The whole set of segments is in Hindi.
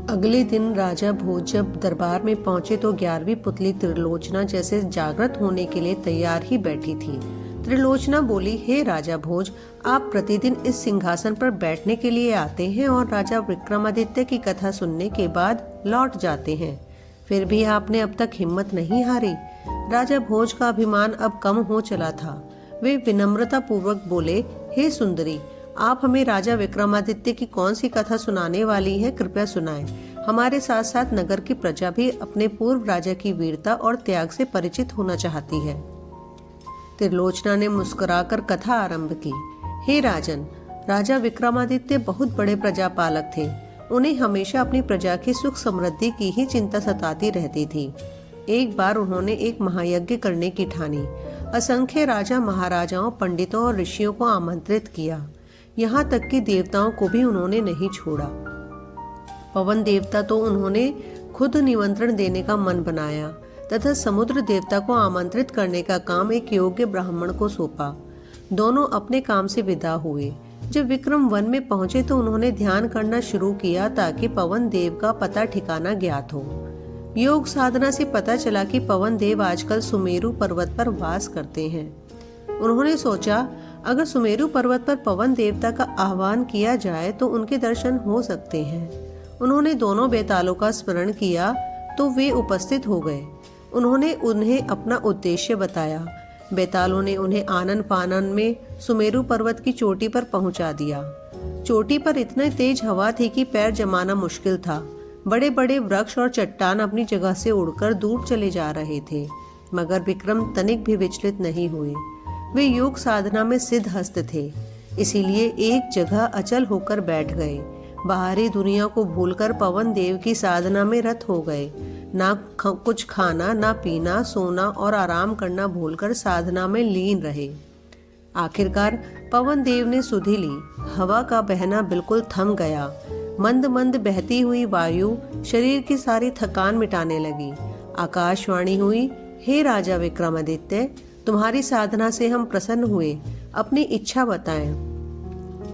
अगले दिन राजा भोज जब दरबार में पहुंचे तो 11वीं पुतली त्रिलोचना जैसे जागृत होने के लिए तैयार ही बैठी थी। त्रिलोचना बोली, हे राजा भोज, आप प्रतिदिन इस सिंहासन पर बैठने के लिए आते हैं और राजा विक्रमादित्य की कथा सुनने के बाद लौट जाते हैं, फिर भी आपने अब तक हिम्मत नहीं हारी। राजा भोज का अभिमान अब कम हो चला था। वे विनम्रता पूर्वक बोले, हे सुंदरी, आप हमें राजा विक्रमादित्य की कौन सी कथा सुनाने वाली हैं, कृपया सुनाएं। हमारे साथ साथ नगर की प्रजा भी अपने पूर्व राजा की वीरता और त्याग से परिचित होना चाहती है। त्रिलोचना ने मुस्कुराकर कथा आरंभ की। हे राजन, राजा विक्रमादित्य बहुत बड़े प्रजापालक थे। उन्हें हमेशा अपनी प्रजा की सुख समृद्धि की ही चिंता सताती रहती थी। एक बार उन्होंने एक महायज्ञ करने की ठानी। असंख्य राजा महाराजाओं, पंडितों और ऋषियों को आमंत्रित किया। यहाँ तक कि देवताओं को भी उन्होंने नहीं छोड़ा। पवन देवता तो उन्होंने खुद निमंत्रण देने का मन बनाया तथा समुद्र देवता को आमंत्रित करने का काम एक योग्य ब्राह्मण को सौंपा। दोनों अपने काम से विदा हुए। जब विक्रम वन में पहुंचे तो उन्होंने ध्यान करना शुरू किया ताकि पवन देव का पता ठिकाना ज्ञात हो। योग साधना से पता चला कि पवन देव आजकल सुमेरु पर्वत पर वास करते हैं। उन्होंने सोचा, अगर सुमेरु पर्वत पर पवन देवता का आह्वान किया जाए तो उनके दर्शन हो सकते हैं। उन्होंने दोनों बेतालों का स्मरण किया तो वे उपस्थित हो गए। उन्होंने उन्हें अपना उद्देश्य बताया। बेतालों ने उन्हें आनन फानन में सुमेरु पर्वत की चोटी पर पहुंचा दिया। चोटी पर इतनी तेज हवा थी कि पैर जमाना मुश्किल था। बड़े बड़े वृक्ष और चट्टान अपनी जगह से उड़कर दूर चले जा रहे थे, मगर विक्रम तनिक भी विचलित नहीं हुए। वे योग साधना में सिद्धहस्त थे, इसीलिए एक जगह अचल होकर बैठ गए। बाहरी दुनिया को भूलकर पवन देव की साधना में रत हो गए। ना कुछ खाना, ना पीना, सोना और आराम करना भूलकर साधना में लीन रहे। आखिरकार पवन देव ने सुधि ली। हवा का बहना बिल्कुल थम गया। मंद मंद बहती हुई वायु शरीर की सारी थकान मिटाने लगी। आकाशवाणी हुई, हे राजा विक्रमादित्य, तुम्हारी साधना से हम प्रसन्न हुए, अपनी इच्छा बताएं।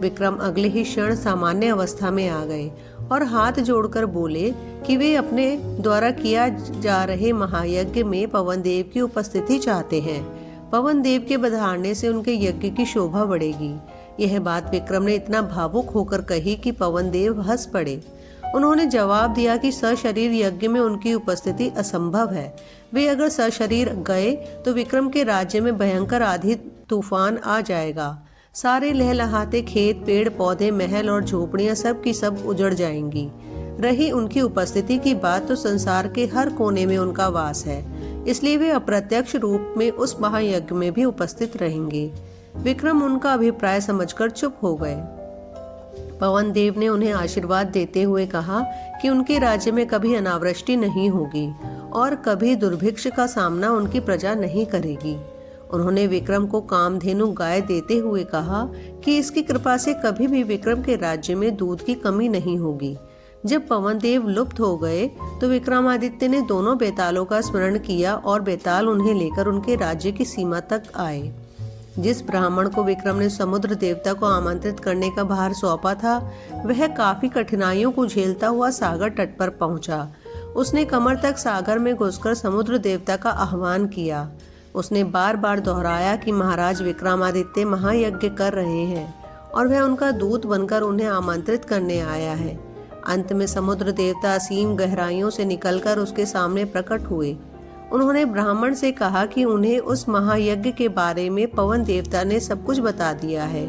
विक्रम अगले ही क्षण सामान्य अवस्था में आ गए और हाथ जोड़कर बोले कि वे अपने द्वारा किया जा रहे महायज्ञ में पवन देव की उपस्थिति चाहते हैं। पवन देव के बधारने से उनके यज्ञ की शोभा बढ़ेगी। यह बात विक्रम ने इतना भावुक होकर कही कि पवन देव हंस पड़े। उन्होंने जवाब दिया कि सशरीर यज्ञ में उनकी उपस्थिति असंभव है। वे अगर सशरीर गए तो विक्रम के राज्य में भयंकर आंधी तूफान आ जाएगा। सारे लहलहाते खेत, पेड़ पौधे, महल और झोपड़ियां सब की सब उजड़ जाएंगी। रही उनकी उपस्थिति की बात, तो संसार के हर कोने में उनका वास है, इसलिए वे अप्रत्यक्ष रूप में उस महायज्ञ में भी उपस्थित रहेंगे। विक्रम उनका अभिप्राय समझकर चुप हो गए। पवन देव ने उन्हें आशीर्वाद देते हुए कहा कि उनके राज्य में कभी अनावृष्टि नहीं होगी और कभी दुर्भिक्ष का सामना उनकी प्रजा नहीं करेगी। उन्होंने विक्रम को कामधेनु गाय देते हुए कहा कि इसकी कृपा से कभी भी विक्रम के राज्य में दूध की कमी नहीं होगी। जब पवन देव लुप्त हो गए तो विक्रमादित्य ने दोनों बेतालों का स्मरण किया और बेताल उन्हें लेकर उनके राज्य की सीमा तक आए। जिस ब्राह्मण को विक्रम ने समुद्र देवता को आमंत्रित करने का भार सौंपा था, वह काफी कठिनाइयों को झेलता हुआ सागर तट पर पहुंचा। उसने कमर तक सागर में घुसकर समुद्र देवता का आह्वान किया। उसने बार बार दोहराया कि महाराज विक्रमादित्य महायज्ञ कर रहे हैं और वह उनका दूत बनकर उन्हें आमंत्रित करने आया है। अंत में समुद्र देवता असीम गहराइयों से निकलकर उसके सामने प्रकट हुए। उन्होंने ब्राह्मण से कहा कि उन्हें उस महायज्ञ के बारे में पवन देवता ने सब कुछ बता दिया है।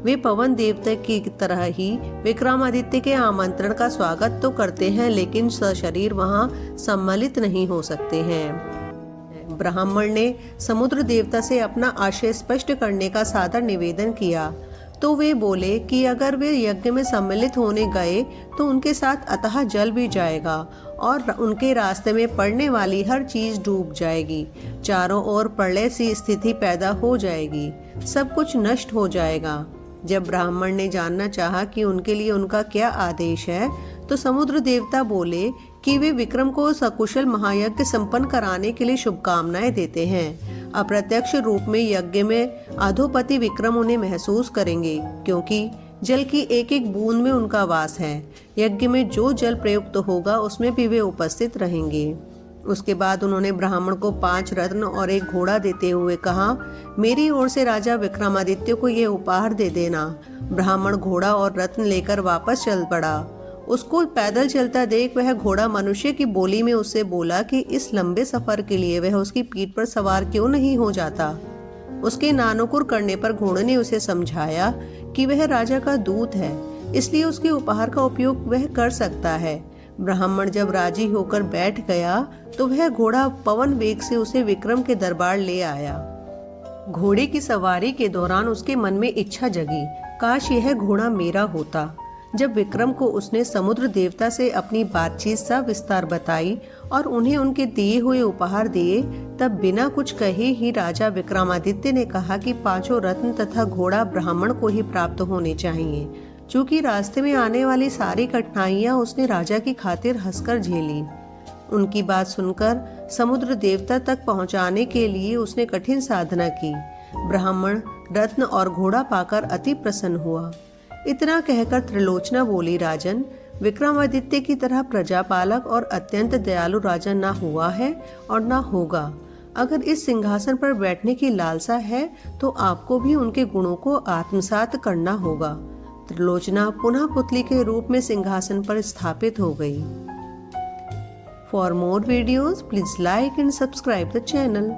वे पवन देवता की तरह ही विक्रमादित्य के आमंत्रण का स्वागत तो करते हैं, लेकिन सशरीर वहां सम्मिलित नहीं हो सकते हैं। ब्राह्मण ने समुद्र देवता से अपना आशय स्पष्ट करने का सादर निवेदन किया तो वे बोले कि अगर वे यज्ञ में सम्मिलित होने गए तो उनके साथ अतः जल भी जाएगा और उनके रास्ते में पड़ने वाली हर चीज डूब जाएगी। चारों ओर प्रलय सी स्थिति पैदा हो जाएगी, सब कुछ नष्ट हो जाएगा। जब ब्राह्मण ने जानना चाहा कि उनके लिए उनका क्या आदेश है, तो समुद्र देवता बोले कि वे विक्रम को सकुशल महायज्ञ संपन्न कराने के लिए शुभकामनाएं देते हैं। अप्रत्यक्ष रूप में यज्ञ में अधोपति विक्रम उन्हें महसूस करेंगे, क्योंकि जल की एक एक बूंद में उनका वास है। यज्ञ में जो जल प्रयुक्त होगा उसमें भी वे उपस्थित रहेंगे। उसके बाद उन्होंने ब्राह्मण को 5 रत्न और एक घोड़ा देते हुए कहा, मेरी ओर से राजा विक्रमादित्य को ये उपहार दे देना। ब्राह्मण घोड़ा और रत्न लेकर वापस चल पड़ा। उसको पैदल चलता देख वह घोड़ा मनुष्य की बोली में उससे बोला कि इस लंबे सफर के लिए वह उसकी पीठ पर सवार क्यों नहीं हो जाता। उसके नानुकुर करने पर घोड़े ने उसे समझाया कि वह राजा का दूत है, इसलिए उसके उपहार का उपयोग वह कर सकता है। ब्राह्मण जब राजी होकर बैठ गया तो वह घोड़ा पवन वेग से उसे विक्रम के दरबार ले आया। घोड़े की सवारी के दौरान उसके मन में इच्छा जगी, काश यह घोड़ा मेरा होता। जब विक्रम को उसने समुद्र देवता से अपनी बातचीत सविस्तार बताई और उन्हें उनके दिए हुए उपहार दिए, तब बिना कुछ कहे ही राजा विक्रमादित्य ने कहा कि 5 रत्न तथा घोड़ा ब्राह्मण को ही प्राप्त होने चाहिए। चूंकि रास्ते में आने वाली सारी कठिनाइयां उसने राजा की खातिर हंसकर झेली। उनकी बात सुनकर समुद्र देवता तक पहुंचाने के लिए उसने कठिन साधना की। ब्राह्मण रत्न और घोड़ा पाकर अति प्रसन्न हुआ। इतना कहकर त्रिलोचना बोली, राजन, विक्रमादित्य की तरह प्रजापालक और अत्यंत दयालु राजा ना हुआ है और ना होगा। अगर इस सिंहासन पर बैठने की लालसा है तो आपको भी उनके गुणों को आत्मसात करना होगा। त्रिलोचना पुनः पुतली के रूप में सिंहासन पर स्थापित हो गई। For more videos please like and subscribe the channel.